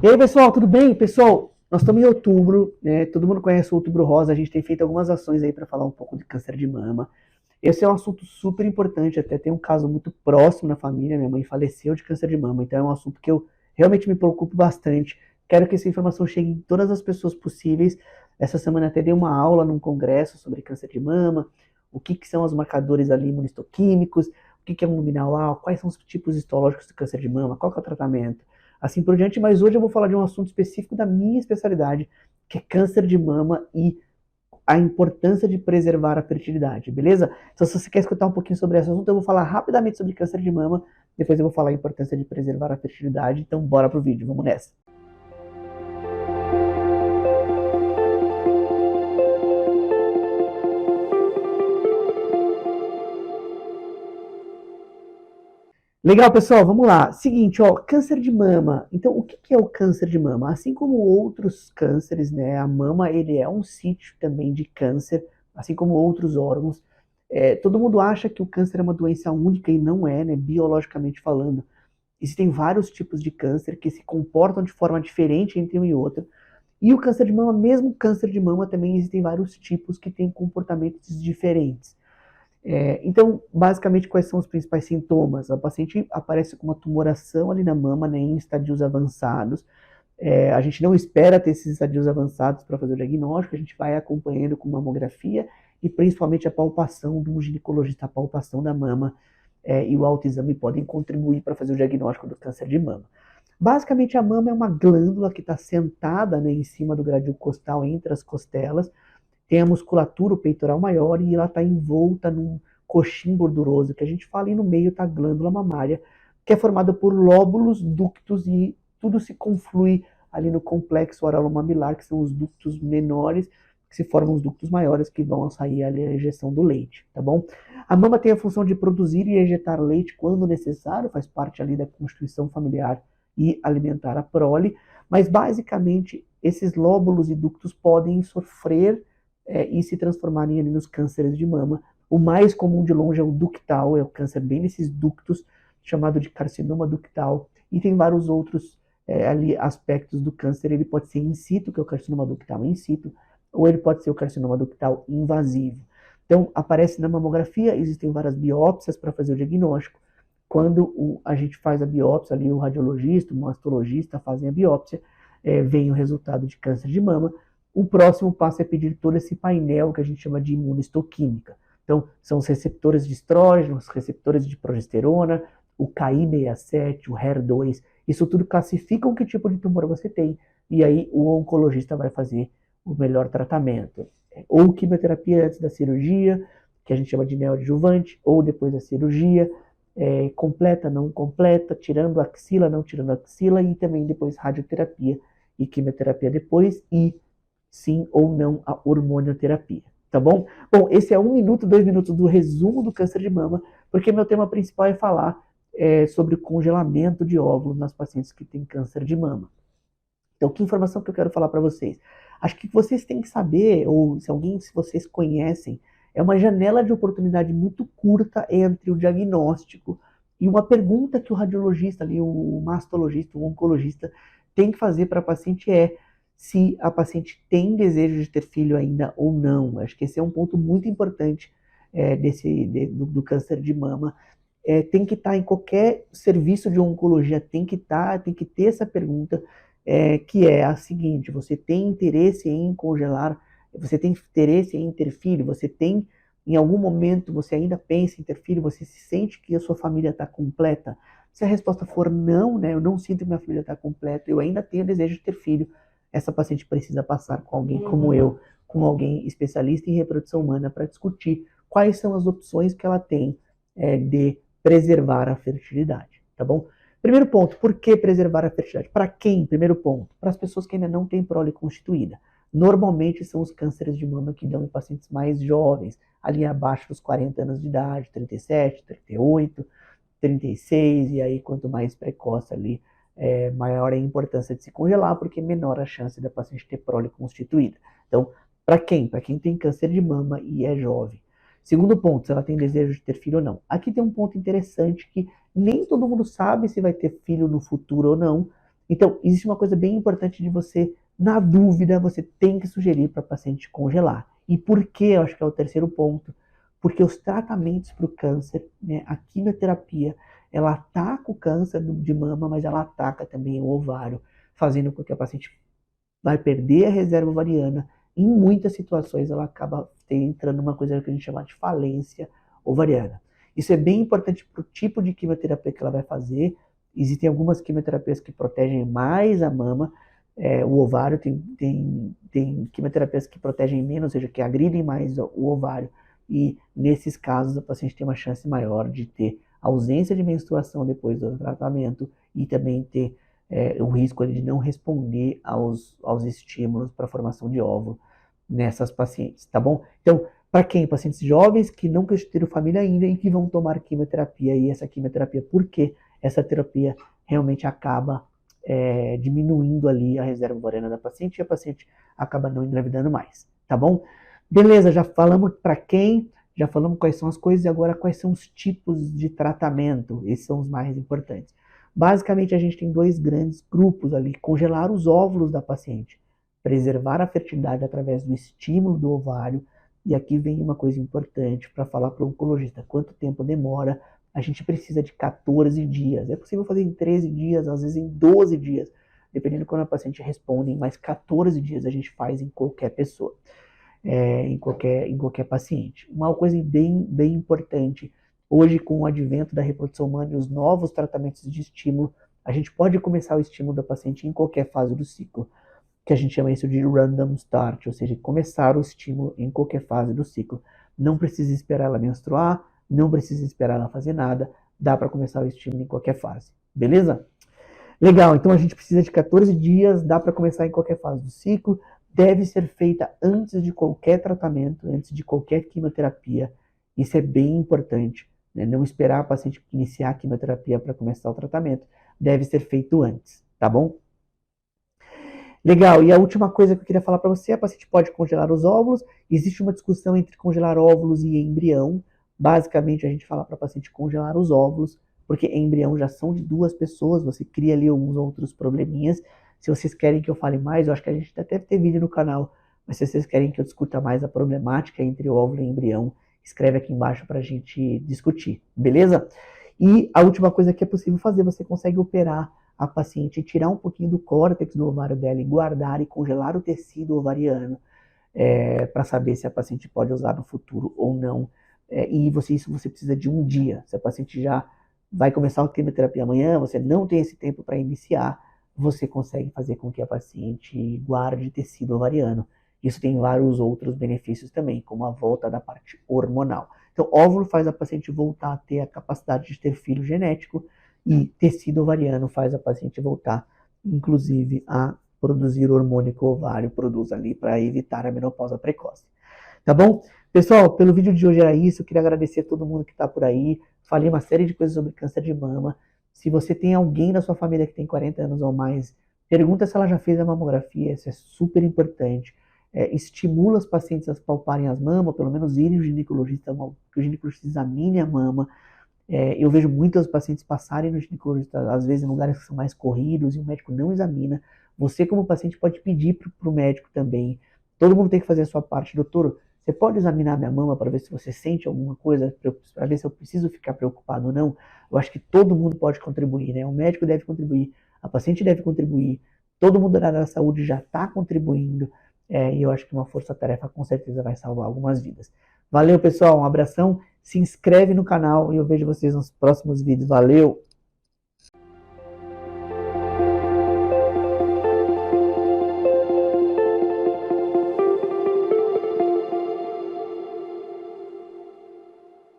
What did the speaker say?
E aí, pessoal, tudo bem? Pessoal, nós estamos em outubro, né? Todo mundo conhece o Outubro Rosa, a gente tem feito algumas ações aí para falar um pouco de câncer de mama. Esse é um assunto super importante, até tem um caso muito próximo na família, minha mãe faleceu de câncer de mama, então é um assunto que eu realmente me preocupo bastante. Quero que essa informação chegue em todas as pessoas possíveis. Essa semana até dei uma aula num congresso sobre câncer de mama, o que são os marcadores ali imunistoquímicos, o que é um luminal A, quais são os tipos histológicos de câncer de mama, qual que é o tratamento, assim por diante, mas hoje eu vou falar de um assunto específico da minha especialidade, que é câncer de mama e a importância de preservar a fertilidade, beleza? Então, se você quer escutar um pouquinho sobre esse assunto, eu vou falar rapidamente sobre câncer de mama, depois eu vou falar a importância de preservar a fertilidade, então bora pro vídeo, vamos nessa. Legal, pessoal, vamos lá. Seguinte, ó, câncer de mama. Então, o que é o câncer de mama? Assim como outros cânceres, né, a mama, ele é um sítio também de câncer, assim como outros órgãos. Todo mundo acha que o câncer é uma doença única e não é, né, biologicamente falando. Existem vários tipos de câncer que se comportam de forma diferente entre um e outro. E o câncer de mama, mesmo câncer de mama, também existem vários tipos que têm comportamentos diferentes. Então, basicamente, quais são os principais sintomas? A paciente aparece com uma tumoração ali na mama, né, em estadios avançados. A gente não espera ter esses estadios avançados para fazer o diagnóstico, a gente vai acompanhando com mamografia e principalmente a palpação de um ginecologista, a palpação da mama e o autoexame podem contribuir para fazer o diagnóstico do câncer de mama. Basicamente, a mama é uma glândula que está sentada, né, em cima do gradil costal, entre as costelas, tem a musculatura, o peitoral maior, e ela está envolta num coxim gorduroso, que a gente fala, e no meio está a glândula mamária, que é formada por lóbulos, ductos, e tudo se conflui ali no complexo oralomamilar, que são os ductos menores, que se formam os ductos maiores, que vão sair ali a ejeção do leite, tá bom? A mama tem a função de produzir e ejetar leite quando necessário, faz parte ali da constituição familiar e alimentar a prole, mas basicamente esses lóbulos e ductos podem sofrer e se transformarem ali nos cânceres de mama. O mais comum de longe é o ductal, é o câncer bem nesses ductos, chamado de carcinoma ductal, e tem vários outros ali aspectos do câncer. Ele pode ser in situ, que é o carcinoma ductal in situ, ou ele pode ser o carcinoma ductal invasivo. Então, aparece na mamografia, existem várias biópsias para fazer o diagnóstico. Quando a gente faz a biópsia, ali o radiologista, o mastologista fazem a biópsia, vem o resultado de câncer de mama. O próximo passo é pedir todo esse painel que a gente chama de imunistoquímica. Então, são os receptores de estrógeno, os receptores de progesterona, o KI67, o HER2, isso tudo classificam que tipo de tumor você tem, e aí o oncologista vai fazer o melhor tratamento. Ou quimioterapia antes da cirurgia, que a gente chama de neoadjuvante, ou depois da cirurgia, completa, não completa, tirando a axila, não tirando a axila, e também depois radioterapia e quimioterapia depois, e sim ou não a hormonioterapia, tá bom? Bom, esse é 1 minuto, 2 minutos do resumo do câncer de mama, porque meu tema principal é falar sobre o congelamento de óvulos nas pacientes que têm câncer de mama. Então, que informação que eu quero falar para vocês? Acho que vocês têm que saber, ou se vocês conhecem, é uma janela de oportunidade muito curta entre o diagnóstico e uma pergunta que o radiologista, ali, o mastologista, o oncologista, tem que fazer para a paciente se a paciente tem desejo de ter filho ainda ou não. Acho que esse é um ponto muito importante do câncer de mama. Tem que estar em qualquer serviço de oncologia, tem que ter essa pergunta, que é a seguinte: você tem interesse em congelar, você tem interesse em ter filho, em algum momento você ainda pensa em ter filho, você se sente que a sua família está completa? Se a resposta for não, né, eu não sinto que minha família está completa, eu ainda tenho desejo de ter filho, essa paciente precisa passar com alguém como eu, com alguém especialista em reprodução humana, para discutir quais são as opções que ela tem de preservar a fertilidade, tá bom? Primeiro ponto, por que preservar a fertilidade? Para quem? Primeiro ponto, para as pessoas que ainda não têm prole constituída. Normalmente são os cânceres de mama que dão em pacientes mais jovens, ali abaixo dos 40 anos de idade, 37, 38, 36, e aí quanto mais precoce ali, maior a importância de se congelar, porque menor a chance da paciente ter prole constituída. Então, para quem? Para quem tem câncer de mama e é jovem. Segundo ponto, se ela tem desejo de ter filho ou não. Aqui tem um ponto interessante que nem todo mundo sabe se vai ter filho no futuro ou não, Então, existe uma coisa bem importante de você, na dúvida, você tem que sugerir para o paciente congelar. E por que? Eu acho que é o terceiro ponto. Porque os tratamentos para o câncer, né, a quimioterapia, ela ataca o câncer de mama, mas ela ataca também o ovário, fazendo com que a paciente vai perder a reserva ovariana. Em muitas situações, ela acaba entrando numa coisa que a gente chama de falência ovariana. Isso é bem importante para o tipo de quimioterapia que ela vai fazer. Existem algumas quimioterapias que protegem mais a mama, o ovário, tem quimioterapias que protegem menos, ou seja, que agridem mais o ovário. E nesses casos, a paciente tem uma chance maior de ter ausência de menstruação depois do tratamento e também ter o risco de não responder aos estímulos para a formação de óvulo nessas pacientes, tá bom? Então, para quem? Pacientes jovens que não constituíram família ainda e que vão tomar quimioterapia. E essa quimioterapia, por quê? Essa terapia realmente acaba diminuindo ali a reserva ovariana da paciente e a paciente acaba não engravidando mais, tá bom? Beleza, já falamos para quem, já falamos quais são as coisas e agora quais são os tipos de tratamento. Esses são os mais importantes. Basicamente, a gente tem dois grandes grupos ali: congelar os óvulos da paciente, preservar a fertilidade através do estímulo do ovário. E aqui vem uma coisa importante para falar para o oncologista: quanto tempo demora? A gente precisa de 14 dias. É possível fazer em 13 dias, às vezes em 12 dias, dependendo de quando a paciente responde, mas 14 dias a gente faz em qualquer pessoa, em qualquer paciente. Uma coisa bem importante: hoje, com o advento da reprodução humana e os novos tratamentos de estímulo, a gente pode começar o estímulo da paciente em qualquer fase do ciclo, que a gente chama isso de random start, ou seja, começar o estímulo em qualquer fase do ciclo. Não precisa esperar ela menstruar, não precisa esperar ela fazer nada, dá para começar o estímulo em qualquer fase, beleza? Legal, então a gente precisa de 14 dias, dá para começar em qualquer fase do ciclo, deve ser feita antes de qualquer tratamento, antes de qualquer quimioterapia. Isso é bem importante, né? Não esperar a paciente iniciar a quimioterapia para começar o tratamento, deve ser feito antes, tá bom? Legal, e a última coisa que eu queria falar para você: a paciente pode congelar os óvulos. Existe uma discussão entre congelar óvulos e embrião. Basicamente, a gente fala para a paciente congelar os óvulos, porque embrião já são de duas pessoas, você cria ali alguns outros probleminhas. Se vocês querem que eu fale mais, eu acho que a gente até deve ter vídeo no canal, mas se vocês querem que eu discuta mais a problemática entre óvulo e embrião, escreve aqui embaixo para a gente discutir, beleza? E a última coisa que é possível fazer: você consegue operar a paciente, tirar um pouquinho do córtex do ovário dela e guardar e congelar o tecido ovariano, para saber se a paciente pode usar no futuro ou não. E isso você precisa de um dia. Se a paciente já vai começar a quimioterapia amanhã, você não tem esse tempo para iniciar, você consegue fazer com que a paciente guarde tecido ovariano. Isso tem vários outros benefícios também, como a volta da parte hormonal. Então, óvulo faz a paciente voltar a ter a capacidade de ter filho genético, e tecido ovariano faz a paciente voltar, inclusive, a produzir o hormônio que o ovário produz ali para evitar a menopausa precoce. Tá bom? Pessoal, pelo vídeo de hoje era isso. Eu queria agradecer a todo mundo que está por aí. Falei uma série de coisas sobre câncer de mama. Se você tem alguém na sua família que tem 40 anos ou mais, pergunta se ela já fez a mamografia. Isso é super importante. Estimula os pacientes a palparem as mamas, pelo menos irem ao ginecologista, que o ginecologista examine a mama. Eu vejo muitos pacientes passarem no ginecologista, às vezes em lugares que são mais corridos, e o médico não examina. Você, como paciente, pode pedir para o médico também. Todo mundo tem que fazer a sua parte. Doutor, você pode examinar minha mama para ver se você sente alguma coisa, para ver se eu preciso ficar preocupado ou não? Eu acho que todo mundo pode contribuir, né? O médico deve contribuir, a paciente deve contribuir, todo mundo da área da saúde já está contribuindo, e eu acho que uma força-tarefa com certeza vai salvar algumas vidas. Valeu, pessoal, um abração, se inscreve no canal e eu vejo vocês nos próximos vídeos. Valeu!